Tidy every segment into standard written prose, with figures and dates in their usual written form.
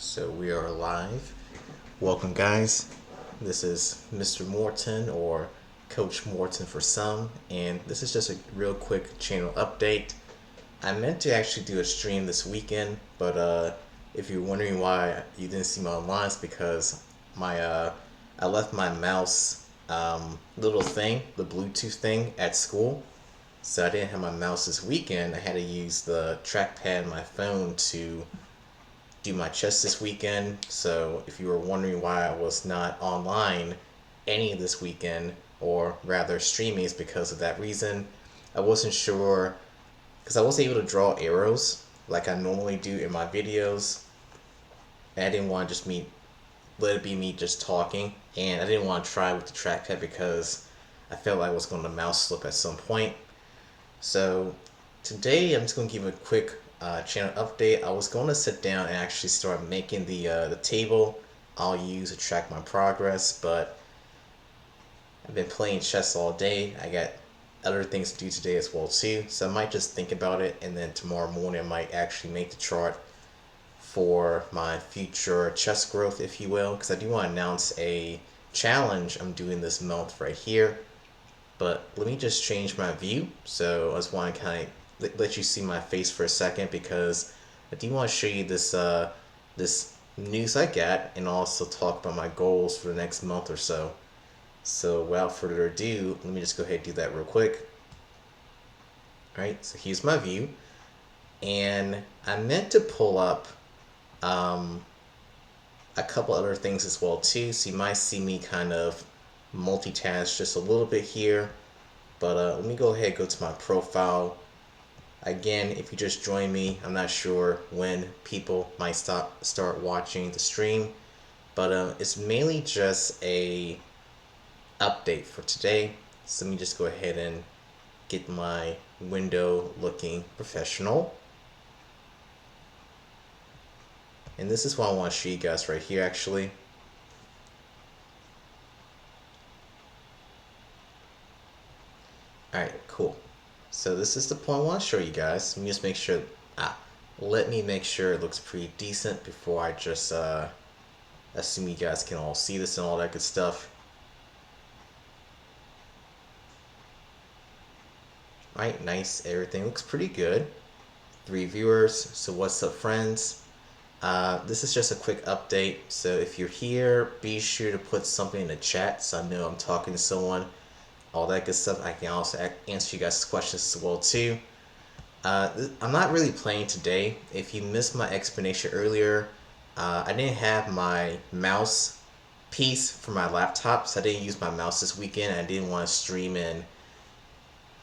So we are live. Welcome, guys. This is Mr. Morton or Coach Morton for some, and this is just a real quick channel update. I meant to actually do a stream this weekend, but if you're wondering why you didn't see me online, it's because my I left my mouse little thing, the Bluetooth thing, at school. So I didn't have my mouse this weekend. I had to use the trackpad on my phone to do my chess this weekend. So if you were wondering why I was not online any this weekend, or rather streaming, is because of that reason. I wasn't sure because I wasn't able to draw arrows like I normally do in my videos. And I didn't want to just let it be me just talking, and I didn't want to try with the trackpad because I felt like I was going to mouse slip at some point. So today I'm just going to give a quick channel update. I was going to sit down and actually start making the table I'll use to track my progress, but I've been playing chess all day. I got other things to do today as well too, so I might just think about it, and then tomorrow morning I might actually make the chart for my future chess growth, if you will, because I do want to announce a challenge I'm doing this month right here. But let me just change my view. So I just want to kind of let you see my face for a second, because I do want to show you this news I got, and also talk about my goals for the next month or so. So without further ado, let me just go ahead and do that real quick. Alright, so here's my view. And I meant to pull up um, a couple other things as well too. So you might see me kind of multitask just a little bit here. But let me go ahead and go to my profile. Again, if you just join me, I'm not sure when people might start watching the stream, but it's mainly just a update for today. So let me just go ahead and get my window looking professional. And this is what I want to show you guys right here, actually. Alright, cool. So this is the point I want to show you guys. Let me just make sure, let me make sure it looks pretty decent before I just assume you guys can all see this and all that good stuff. Alright, nice. Everything looks pretty good. 3 viewers. So what's up, friends? This is just a quick update. So if you're here, be sure to put something in the chat so I know I'm talking to someone. All that good stuff. I can also answer you guys' questions as well too. I'm not really playing today. If you missed my explanation earlier, I didn't have my mouse piece for my laptop, so I didn't use my mouse this weekend. I didn't want to stream in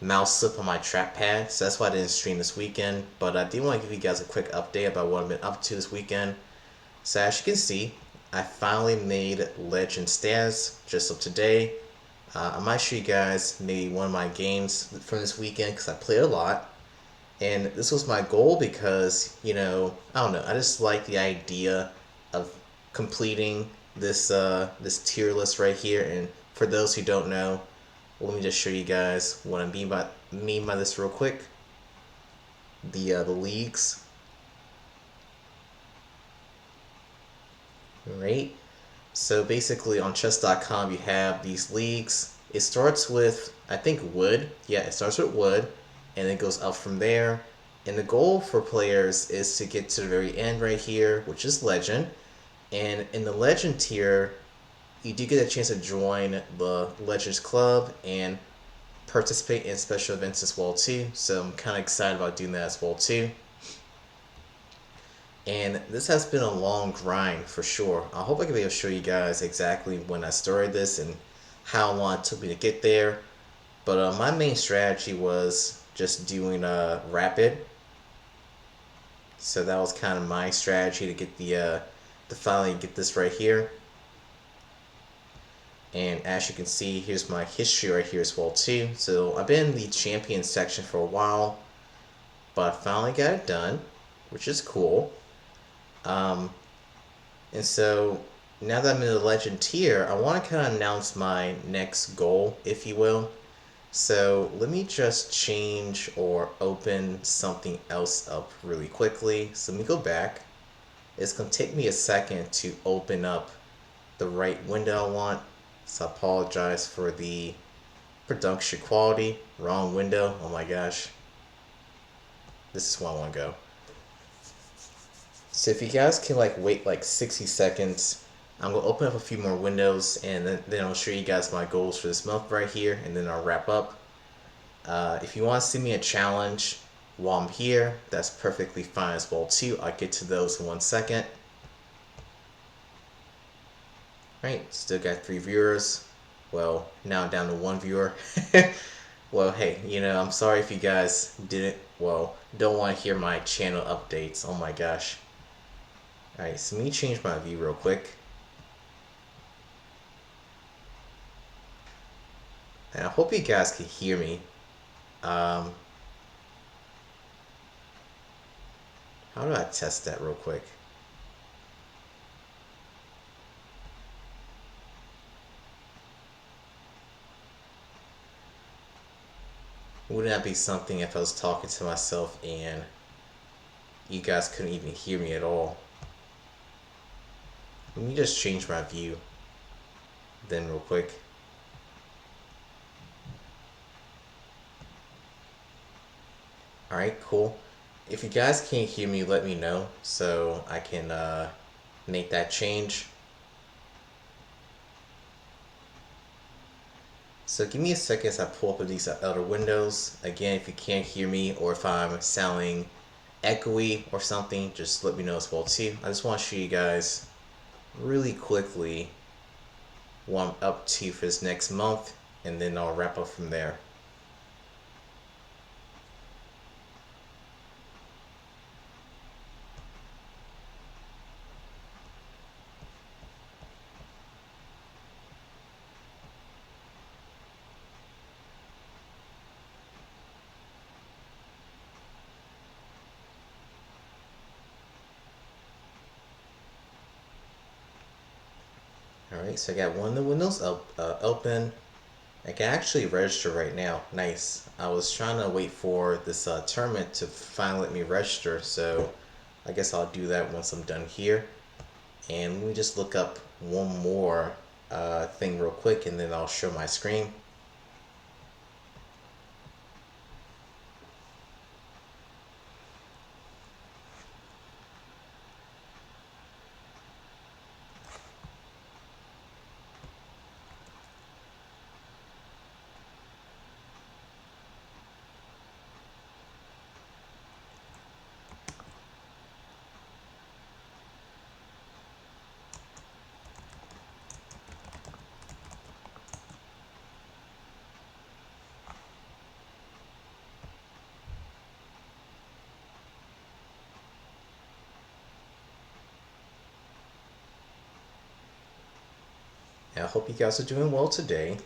mouse slip on my trackpad, so that's why I didn't stream this weekend. But I did want to give you guys a quick update about what I've been up to this weekend. So as you can see, I finally made legend status just of today. I might show you guys maybe one of my games from this weekend because I played a lot. And this was my goal because, I don't know, I just like the idea of completing this tier list right here. And for those who don't know, let me just show you guys what I mean by this real quick. The leagues. Right? So basically on chess.com you have these leagues. It starts with, I think, wood. Yeah, it starts with wood, and it goes up from there. And the goal for players is to get to the very end right here, which is legend. And in the legend tier, you do get a chance to join the Legends Club and participate in special events as well too. So I'm kind of excited about doing that as well too. And this has been a long grind for sure. I hope I can be able to show you guys exactly when I started this and how long it took me to get there. But my main strategy was just doing rapid. So that was kind of my strategy to get to finally get this right here. And as you can see, here's my history right here as well too. So I've been in the champion section for a while, but I finally got it done, which is cool. And so now that I'm in the legend tier, I want to kind of announce my next goal, if you will. So let me just change or open something else up really quickly. So let me go back. It's going to take me a second to open up the right window I want. So I apologize for the production quality. Wrong window. Oh my gosh. This is where I want to go. So if you guys can like wait like 60 seconds, I'm gonna open up a few more windows and then I'll show you guys my goals for this month right here, and then I'll wrap up. If you want to see me a challenge while I'm here, that's perfectly fine as well too. I'll get to those in 1 second. Right, still got 3 viewers. Well, now down to 1 viewer. Well, hey, I'm sorry if you guys don't want to hear my channel updates. Oh my gosh. Alright, so let me change my view real quick. And I hope you guys can hear me. How do I test that real quick? Wouldn't that be something if I was talking to myself and you guys couldn't even hear me at all? Let me just change my view then real quick. Alright, cool. If you guys can't hear me, let me know so I can make that change. So give me a second as I pull up these other windows. Again, if you can't hear me or if I'm sounding echoey or something, just let me know as well too. I just want to show you guys really quickly what I'm up to for this next month, and then I'll wrap up from there. Alright, so I got one of the windows open. I can actually register right now. Nice. I was trying to wait for this tournament to finally let me register, so I guess I'll do that once I'm done here. And let me just look up one more thing real quick, and then I'll show my screen. And I hope you guys are doing well today.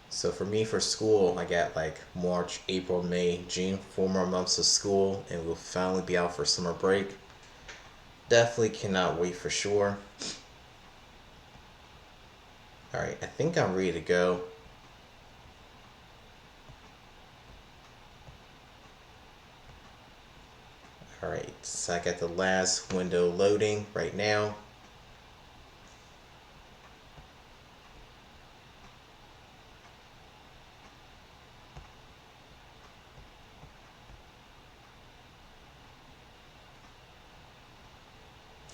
So for me, for school, I got like March, April, May, June, 4 more months of school, and we'll finally be out for summer break. Definitely cannot wait for sure. Alright, I think I'm ready to go. Alright, so I got the last window loading right now.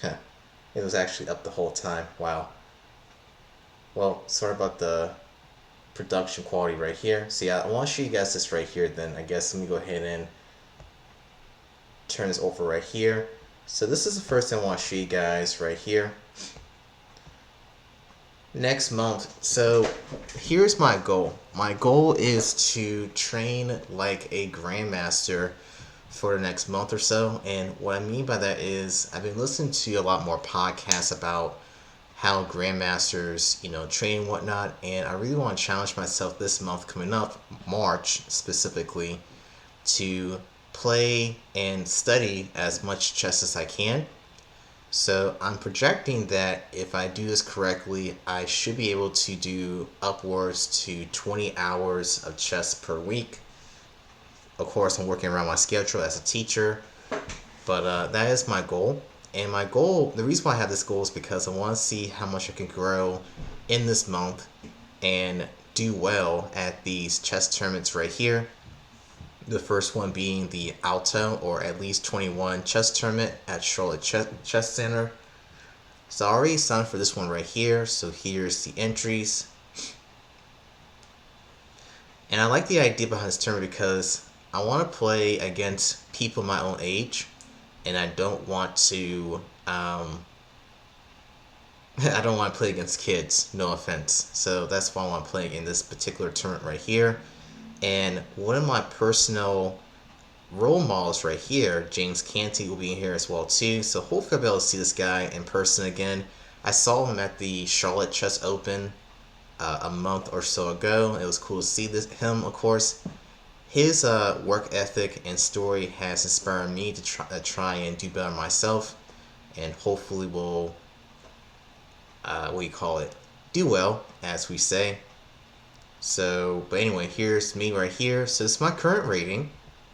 Huh. It was actually up the whole time. Wow. Well, sorry about the production quality right here. See, I want to show you guys this right here then. I guess let me go ahead and turn this over right here. So this is the first thing I want to show you guys right here. Next month, so here's my goal. My goal is to train like a grandmaster for the next month or so. And what I mean by that is I've been listening to a lot more podcasts about how grandmasters, train and whatnot. And I really want to challenge myself this month coming up, March specifically, to play and study as much chess as I can. So I'm projecting that if I do this correctly, I should be able to do upwards to 20 hours of chess per week. Of course, I'm working around my schedule as a teacher, but that is my goal. And my goal, the reason why I have this goal is because I want to see how much I can grow in this month and do well at these chess tournaments right here. The first one being the Alto, or at least 21 chess tournament at Charlotte Chess Center. So I already signed for this one right here. So here's the entries. And I like the idea behind this tournament because I want to play against people my own age, and I don't want to. I don't want to play against kids. No offense. So that's why I want to play in this particular tournament right here. And one of my personal role models right here, James Canty, will be in here as well too. So hopefully I'll be able to see this guy in person again. I saw him at the Charlotte Chess Open a month or so ago. It was cool to see him, of course. His work ethic and story has inspired me to try and do better myself, and hopefully will, do well, as we say. So, but anyway, here's me right here. So it's my current rating,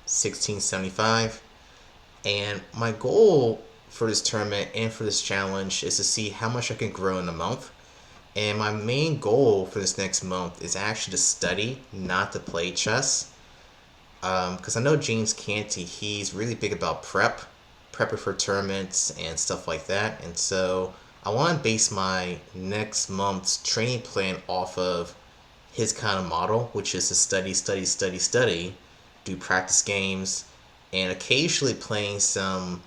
1675. And my goal for this tournament and for this challenge is to see how much I can grow in a month. And my main goal for this next month is actually to study, not to play chess. Because I know James Canty, he's really big about prepping for tournaments and stuff like that. And so I want to base my next month's training plan off of his kind of model, which is to study, do practice games, and occasionally playing some,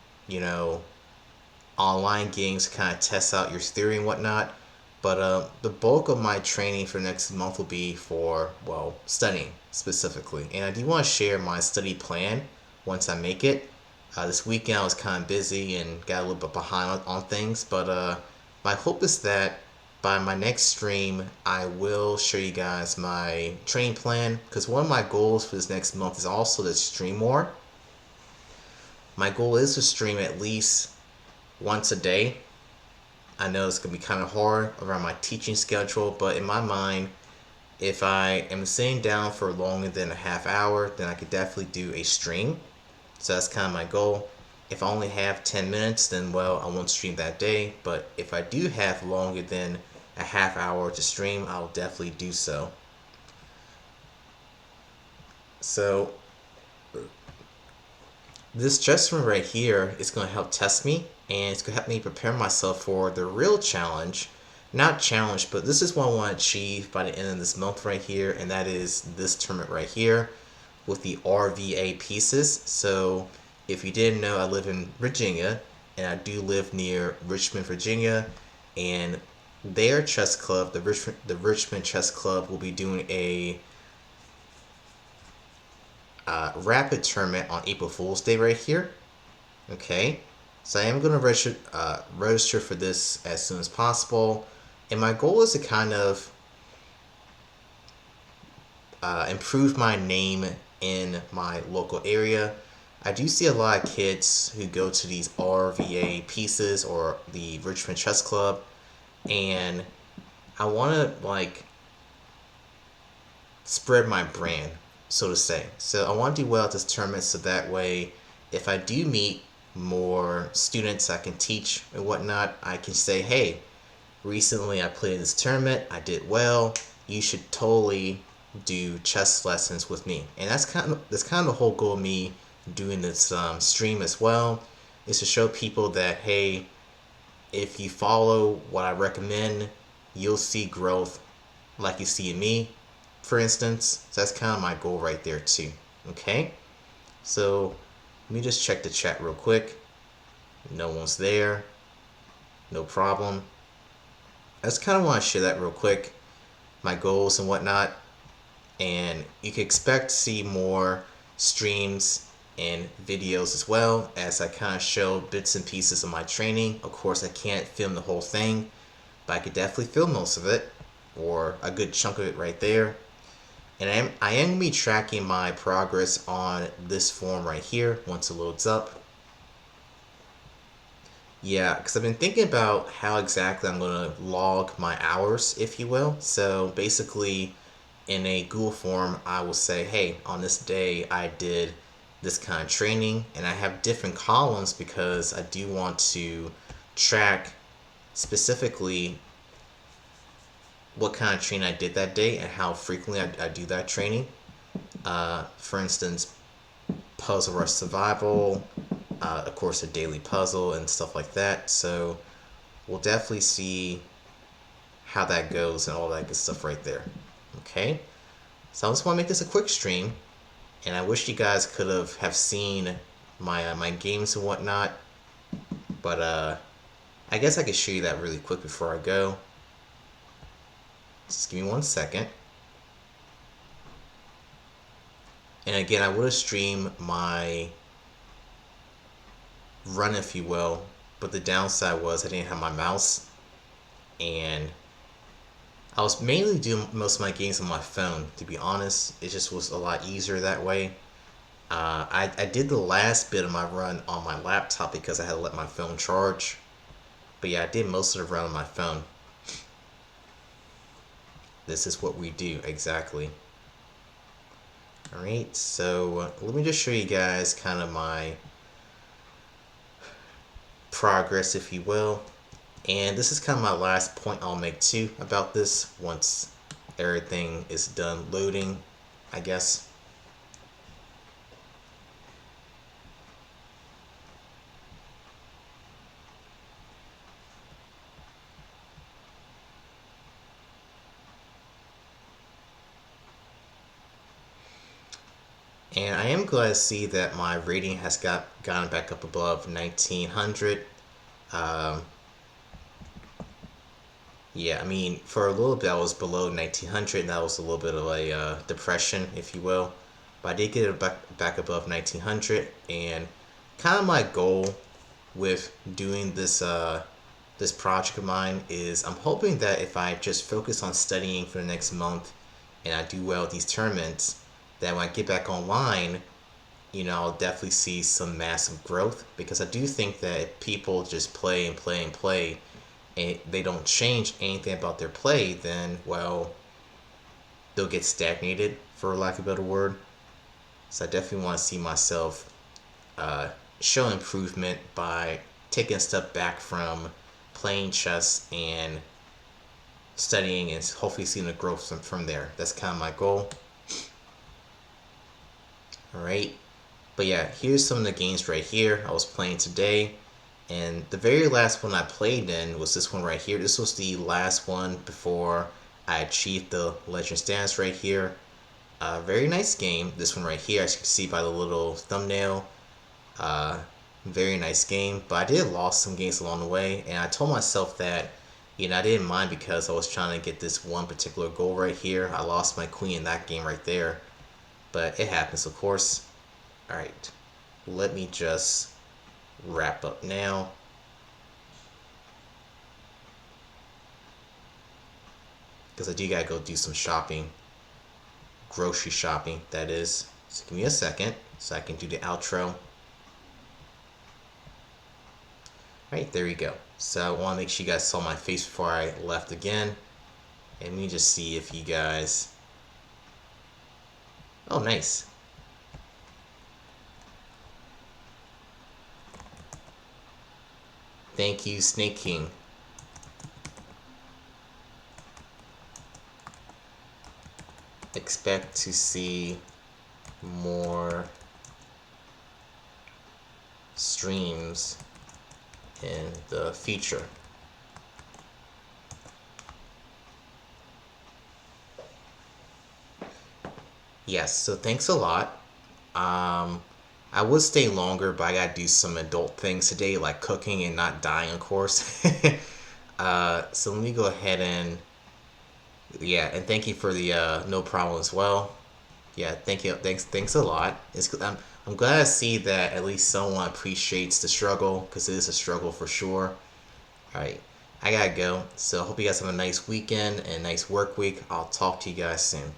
online games to kind of test out your theory and whatnot. But the bulk of my training for next month will be for, well, studying specifically. And I do want to share my study plan once I make it. This weekend I was kind of busy and got a little bit behind on things, but my hope is that by my next stream, I will show you guys my training plan, because one of my goals for this next month is also to stream more. My goal is to stream at least once a day. I know it's going to be kind of hard around my teaching schedule, but in my mind, if I am sitting down for longer than a half hour, then I could definitely do a stream. So that's kind of my goal. If I only have 10 minutes, then well, I won't stream that day. But if I do have longer than a half hour to stream, I'll definitely do so. So this chess room right here is going to help test me, and it's going to help me prepare myself for the real challenge. Not challenge, but this is what I want to achieve by the end of this month right here, and that is this tournament right here with the RVA pieces. So if you didn't know, I live in Virginia, and I do live near Richmond, Virginia, and their chess club, the Richmond Chess Club, will be doing a rapid tournament on April Fool's Day right here. Okay, so I am going to register for this as soon as possible, and my goal is to kind of improve my name in my local area. I do see a lot of kids who go to these RVA pieces or the Richmond Chess Club, and I want to spread my brand, so to say. So I want to do well at this tournament, so that way if I do meet more students I can teach and whatnot, I can say, hey, recently I played this tournament, I did well, you should totally do chess lessons with me. And that's kind of the whole goal of me doing this stream as well, is to show people that, hey, if you follow what I recommend, you'll see growth like you see in me, for instance. So that's kind of my goal right there too. Okay, so let me just check the chat real quick. No one's there. No problem. I just kind of want to share that real quick, my goals and whatnot. And you can expect to see more streams and videos as well, as I kind of show bits and pieces of my training. Of course, I can't film the whole thing, but I could definitely film most of it, or a good chunk of it right there. And I am going to be tracking my progress on this form right here once it loads up. Yeah, because I've been thinking about how exactly I'm going to log my hours, if you will. So basically, in a Google form, I will say, hey, on this day I did this kind of training, and I have different columns because I do want to track specifically what kind of training I did that day and how frequently I do that training. For instance, Puzzle Rush Survival, of course, a daily puzzle and stuff like that. So we'll definitely see how that goes and all that good stuff right there. Okay, so I just want to make this a quick stream, and I wish you guys could have seen my games and whatnot, but I guess I could show you that really quick before I go. Just give me 1 second. And again, I would have streamed my run, if you will, but the downside was I didn't have my mouse, and I was mainly doing most of my games on my phone. To be honest, it just was a lot easier that way. I did the last bit of my run on my laptop because I had to let my phone charge. But yeah, I did most of the run on my phone. This is what we do, exactly. Alright, so let me just show you guys kind of my progress, if you will. And this is kind of my last point I'll make too about this once everything is done loading, I guess. And I am glad to see that my rating has gone back up above 1900. Yeah, I mean, for a little bit I was below 1900, and that was a little bit of a depression, if you will. But I did get it back above 1900, and kind of my goal with doing this project of mine is I'm hoping that if I just focus on studying for the next month and I do well at these tournaments, that when I get back online, I'll definitely see some massive growth, because I do think that if people just play and play and play and they don't change anything about their play, then, well, they'll get stagnated, for lack of a better word. So I definitely want to see myself show improvement by taking a step back from playing chess and studying, and hopefully seeing the growth from there. That's kind of my goal. Alright, but yeah, here's some of the games right here I was playing today. And the very last one I played in was this one right here. This was the last one before I achieved the legend status right here. Very nice game. This one right here, as you can see by the little thumbnail. Very nice game. But I did lost some games along the way, and I told myself that I didn't mind because I was trying to get this one particular goal right here. I lost my queen in that game right there. But it happens, of course. Alright, let me just wrap up now. Because I do gotta go do some shopping. Grocery shopping, that is. So give me a second so I can do the outro. Alright, there we go. So I want to make sure you guys saw my face before I left again. And let me just see if you guys... Oh, nice. Thank you, Snake King. Expect to see more streams in the future. Yes, so thanks a lot. I would stay longer, but I gotta do some adult things today, like cooking and not dying, of course. So let me go ahead and, yeah, and thank you for the no problem as well. Yeah, thank you. Thanks a lot. I'm glad to see that at least someone appreciates the struggle, because it is a struggle for sure. All right, I gotta go. So I hope you guys have a nice weekend and a nice work week. I'll talk to you guys soon.